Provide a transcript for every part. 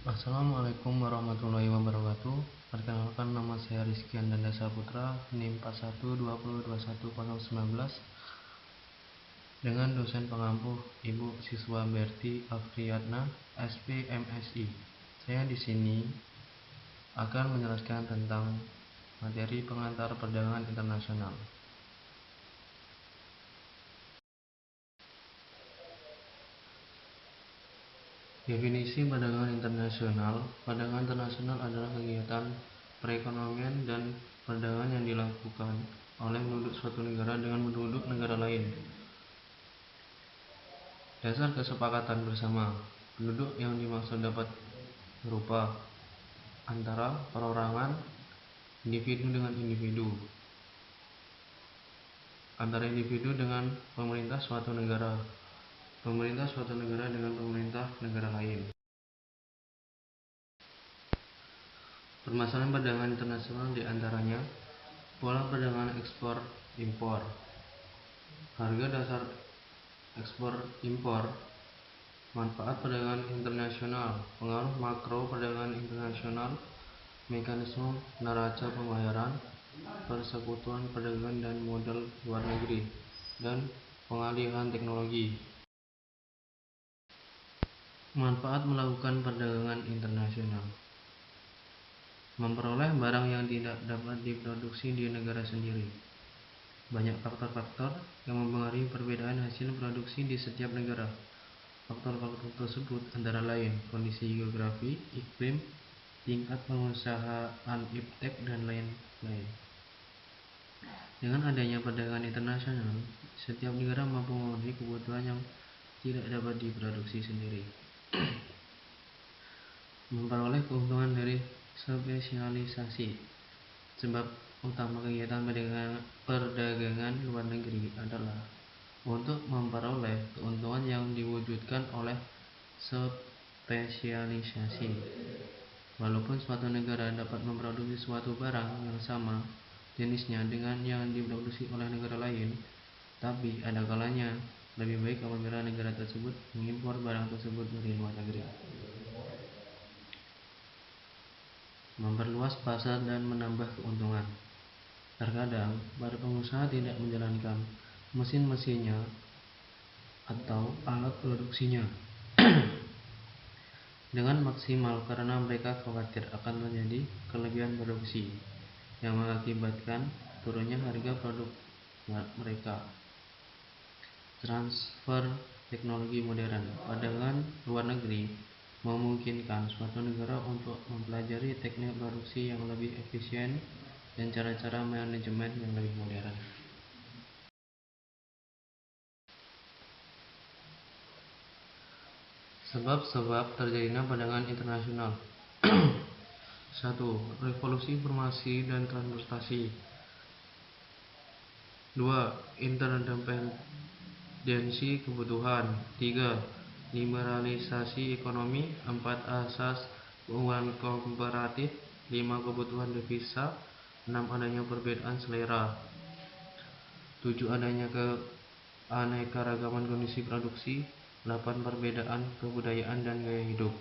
Assalamualaikum warahmatullahi wabarakatuh. Perkenalkan, nama saya Rizky Andanda Saputra, NIM 4120210019, dengan dosen pengampu Ibu Siswa Berti Afriyatna, SPMSI. Saya di sini akan menjelaskan tentang materi pengantar perdagangan internasional. Definisi perdagangan internasional. Perdagangan internasional adalah kegiatan perekonomian dan perdagangan yang dilakukan oleh penduduk suatu negara dengan penduduk negara lain. Dasar kesepakatan bersama. Penduduk yang dimaksud dapat berupa antara perorangan, individu dengan individu, antara individu dengan pemerintah suatu negara, pemerintah suatu negara dengan pemerintah negara lain. Permasalahan perdagangan internasional diantaranya pola perdagangan ekspor-impor, harga dasar ekspor-impor, manfaat perdagangan internasional, pengaruh makro perdagangan internasional, mekanisme neraca pembayaran, persekutuan perdagangan dan modal luar negeri, dan pengalihan teknologi. Manfaat melakukan perdagangan internasional: memperoleh barang yang tidak dapat diproduksi di negara sendiri. Banyak faktor-faktor yang mempengaruhi perbedaan hasil produksi di setiap negara. Faktor-faktor tersebut antara lain kondisi geografi, iklim, tingkat pengusahaan iptek, dan lain-lain. Dengan adanya perdagangan internasional, setiap negara mampu memenuhi kebutuhan yang tidak dapat diproduksi sendiri. Memperoleh keuntungan dari spesialisasi. Sebab utama kegiatan perdagangan luar negeri adalah untuk memperoleh keuntungan yang diwujudkan oleh spesialisasi. Walaupun suatu negara dapat memproduksi suatu barang yang sama jenisnya dengan yang diproduksi oleh negara lain, tapi ada kalanya lebih baik apabila negara tersebut mengimpor barang tersebut dari luar negeri. Memperluas pasar dan menambah keuntungan. Terkadang para pengusaha tidak menjalankan mesin-mesinnya atau alat produksinya dengan maksimal karena mereka khawatir akan terjadi kelebihan produksi yang mengakibatkan turunnya harga produk mereka. Transfer teknologi modern. Perdagangan luar negeri memungkinkan suatu negara untuk mempelajari teknik produksi yang lebih efisien dan cara-cara manajemen yang lebih modern. Sebab-sebab terjadinya perdagangan internasional. 1. Revolusi informasi dan transportasi. 2. Interdependensi kebutuhan. 3. Liberalisasi ekonomi. 4. Asas keunggulan komparatif. 5. Kebutuhan devisa. 6. Adanya perbedaan selera. 7. Adanya keanekaragaman kondisi produksi. 8. Perbedaan kebudayaan dan gaya hidup.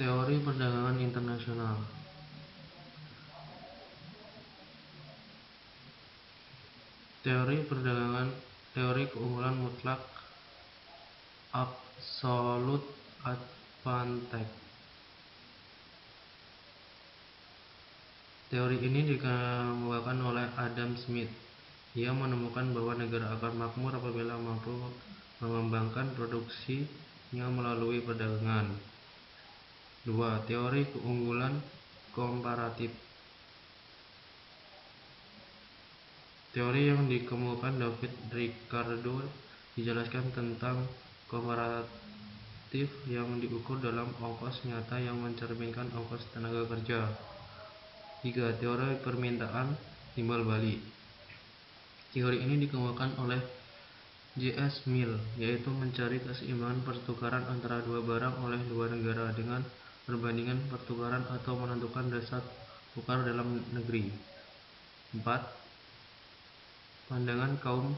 Teori perdagangan internasional. Teori perdagangan, teori keunggulan mutlak, absolute advantage. Teori ini dikemukakan oleh Adam Smith. Ia menemukan bahwa negara akan makmur apabila mampu mengembangkan produksinya melalui perdagangan. 2. Teori keunggulan komparatif. Teori yang dikemukakan David Ricardo dijelaskan tentang komparatif yang diukur dalam ongkos nyata yang mencerminkan ongkos tenaga kerja. 3. Teori permintaan timbal balik. Teori ini dikemukakan oleh J.S. Mill, yaitu mencari keseimbangan pertukaran antara dua barang oleh dua negara dengan perbandingan pertukaran atau menentukan dasar tukar dalam negeri. 4. Pandangan kaum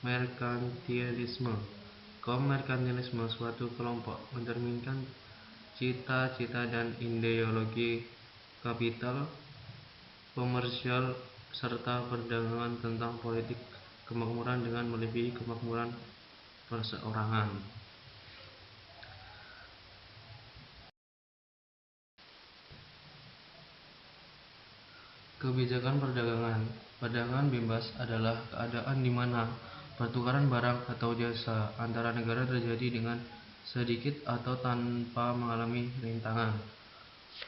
merkantilisme. Kaum merkantilisme suatu kelompok mencerminkan cita-cita dan ideologi kapital komersial serta perdagangan tentang politik kemakmuran dengan melebihi kemakmuran perseorangan. Kebijakan perdagangan. Perdagangan bebas adalah keadaan di mana pertukaran barang atau jasa antara negara terjadi dengan sedikit atau tanpa mengalami rintangan.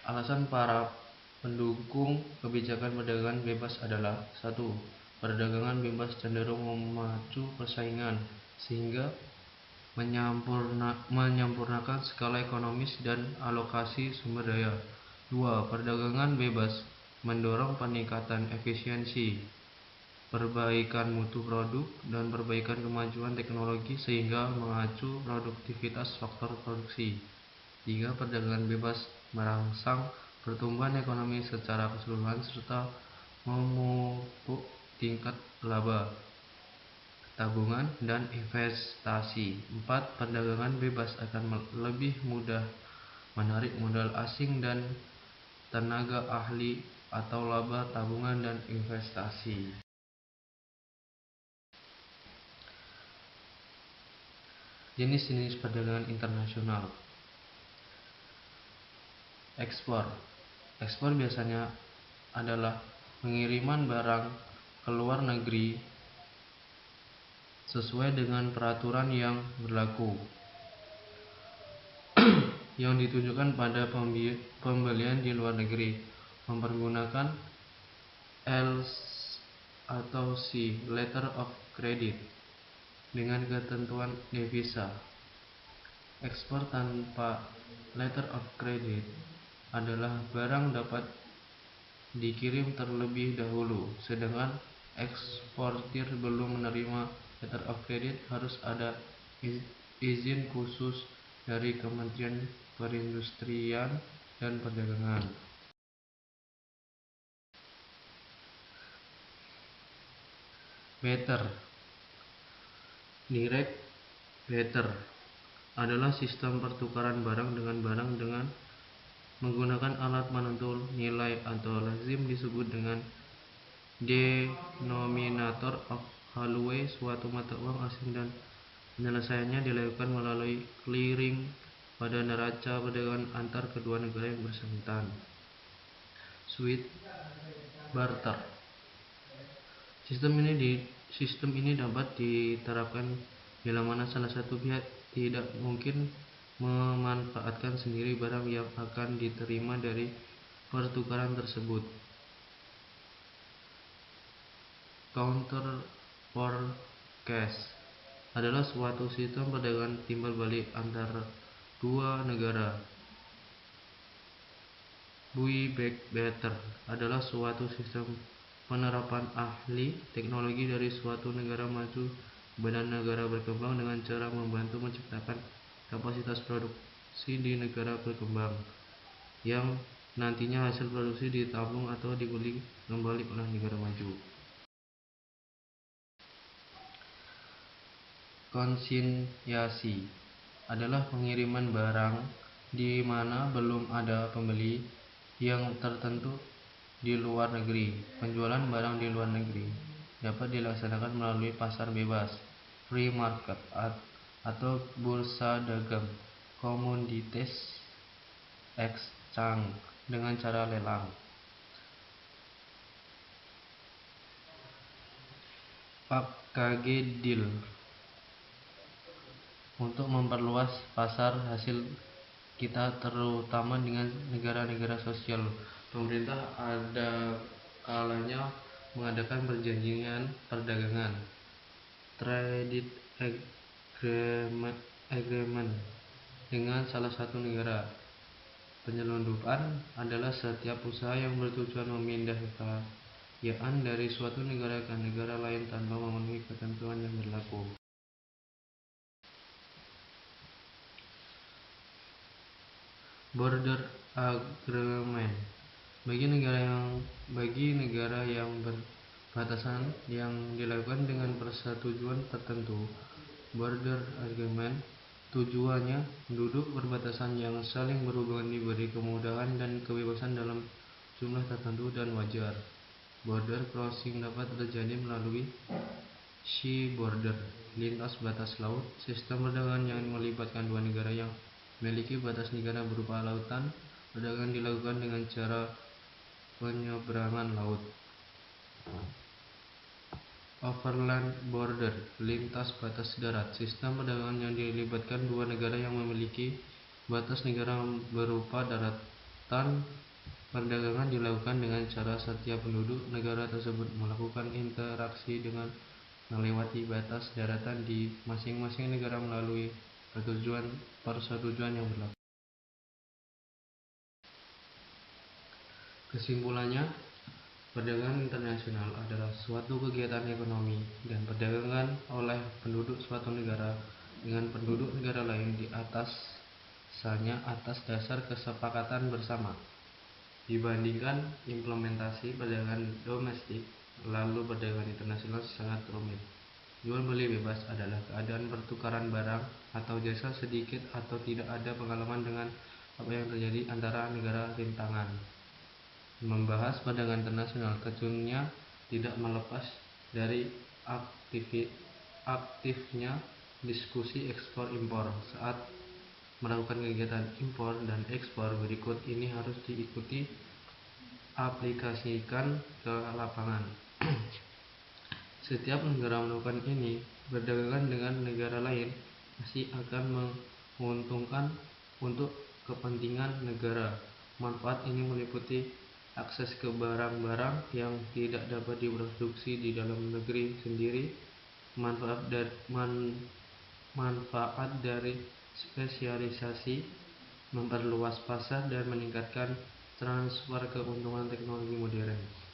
Alasan para pendukung kebijakan perdagangan bebas adalah: 1. Perdagangan bebas cenderung memacu persaingan sehingga menyempurnakan skala ekonomis dan alokasi sumber daya. 2. Perdagangan bebas mendorong peningkatan efisiensi, perbaikan mutu produk, dan perbaikan kemajuan teknologi sehingga mengacu produktivitas faktor produksi. 3. Perdagangan bebas merangsang pertumbuhan ekonomi secara keseluruhan serta memupuk tingkat laba, tabungan, dan investasi. 4. Perdagangan bebas akan lebih mudah menarik modal asing dan tenaga ahli atau laba, tabungan, dan investasi. Jenis-jenis perdagangan internasional. Ekspor. Ekspor biasanya adalah pengiriman barang ke luar negeri sesuai dengan peraturan yang berlaku yang ditujukan pada pembelian di luar negeri mempergunakan LC atau C letter of credit dengan ketentuan devisa. Ekspor tanpa letter of credit adalah barang dapat dikirim terlebih dahulu, sedangkan eksportir belum menerima letter of credit harus ada izin khusus dari Kementerian Perindustrian dan Perdagangan. Barter. Direct barter adalah sistem pertukaran barang dengan barang dengan menggunakan alat penentu nilai atau lazim disebut dengan denominator of value suatu mata uang asing, dan penyelesaiannya dilakukan melalui clearing pada neraca perdagangan antar kedua negara yang bersangkutan. Switch barter. Sistem ini dapat diterapkan bila mana salah satu pihak tidak mungkin memanfaatkan sendiri barang yang akan diterima dari pertukaran tersebut. Counter for cash adalah suatu sistem perdagangan timbal balik antara dua negara. Buyback barter adalah suatu sistem penerapan ahli teknologi dari suatu negara maju kepada negara berkembang dengan cara membantu menciptakan kapasitas produksi di negara berkembang yang nantinya hasil produksi ditabung atau dibeli kembali oleh negara maju. Konsinyasi adalah pengiriman barang di mana belum ada pembeli yang tertentu di luar negeri. Penjualan barang di luar negeri dapat dilaksanakan melalui pasar bebas, free market, atau bursa dagang, commodities exchange, dengan cara lelang. PKG deal. Untuk memperluas pasar hasil kita terutama dengan negara-negara sosial, pemerintah ada kalanya mengadakan perjanjian perdagangan, trade agreement, dengan salah satu negara. Penyelundupan adalah setiap usaha yang bertujuan memindahkan kekayaan dari suatu negara ke negara lain tanpa memenuhi ketentuan yang berlaku. Border agreement. Bagi negara yang batasan yang dilakukan dengan persetujuan tertentu. Border agreement tujuannya penduduk perbatasan yang saling berhubungan diberi kemudahan dan kebebasan dalam jumlah tertentu dan wajar. Border crossing dapat terjadi melalui sea border, lintas batas laut, sistem perdagangan yang melibatkan dua negara yang memiliki batas negara berupa lautan. Perdagangan dilakukan dengan cara penyeberangan laut. Overland border, lintas batas darat, sistem perdagangan yang dilibatkan dua negara yang memiliki batas negara berupa daratan. Perdagangan dilakukan dengan cara setiap penduduk negara tersebut melakukan interaksi dengan melewati batas daratan di masing-masing negara melalui persetujuan yang berlaku. Kesimpulannya, perdagangan internasional adalah suatu kegiatan ekonomi dan perdagangan oleh penduduk suatu negara dengan penduduk negara lain di atas dasar kesepakatan bersama. Dibandingkan implementasi perdagangan domestik, lalu perdagangan internasional sangat rumit. Jual beli bebas adalah keadaan pertukaran barang atau jasa sedikit atau tidak ada pengalaman dengan apa yang terjadi antara negara rintangan. Membahas perdagangan internasional tentunya tidak melepas dari aktifnya diskusi ekspor impor. Saat melakukan kegiatan impor dan ekspor berikut ini harus diikuti aplikasikan ke lapangan. Setiap negara melakukan ini, perdagangan dengan negara lain pasti akan menguntungkan untuk kepentingan negara. Manfaat ini meliputi akses ke barang-barang yang tidak dapat diproduksi di dalam negeri sendiri, manfaat dari spesialisasi, memperluas pasar, dan meningkatkan transfer keuntungan teknologi modern.